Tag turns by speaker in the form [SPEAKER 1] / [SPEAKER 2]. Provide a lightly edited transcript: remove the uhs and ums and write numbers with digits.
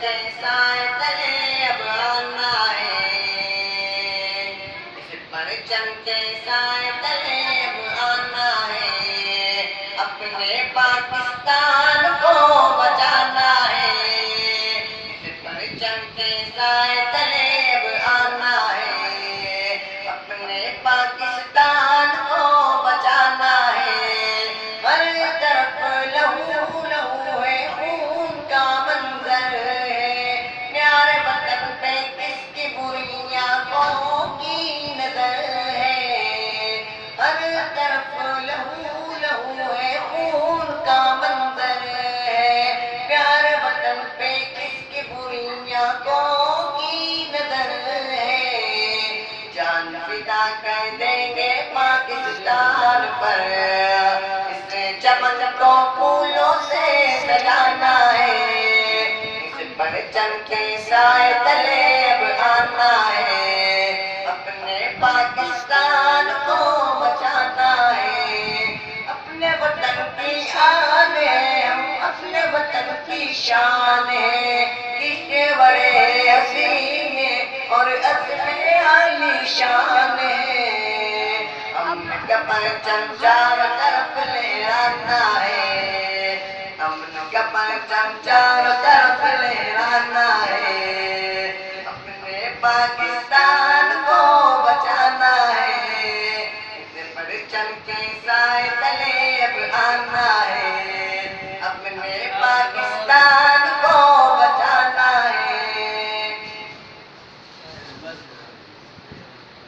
[SPEAKER 1] کے سائے تلے اب آنا ہے، اس پرچم کے سائے تلے اب آنا ہے، اپنے پاکستان کو بچانا ہے، اس پرچم کے سائے تلے اب آنا ہے، اپنے پاکستان کو بچانا ہے، ہر طرف لہو لہو ہے، خون کا منظر ہے، پیارے وطن پہ کس کی بری آنکھوں کی نظر ہے، ہر طرف لہو لہو ہے، خون کا منظر ہے، پیارے وطن پہ کس کی بری آنکھوں کی نظر ہے، جان فدا کر دیں گے پاکستان پر، اس چمن کو پھولوں سے سجانا ہے، اس پرچم کے سائے تلے اب آنا ہے، اپنے پاکستان کو بچانا ہے، اپنے وطن کی آن ہے، ہم اپنے وطن کی شان ہے، کتنے بڑے حسین اور عزم عالی شان ہے، امن کا پرچم چاروں طرف لہرانا ہے، امن کا پرچم چاروں طرف لہرانا ہے، اپنے پاکستان کو بچانا ہے، اس پرچم کے سائے تلے اب آنا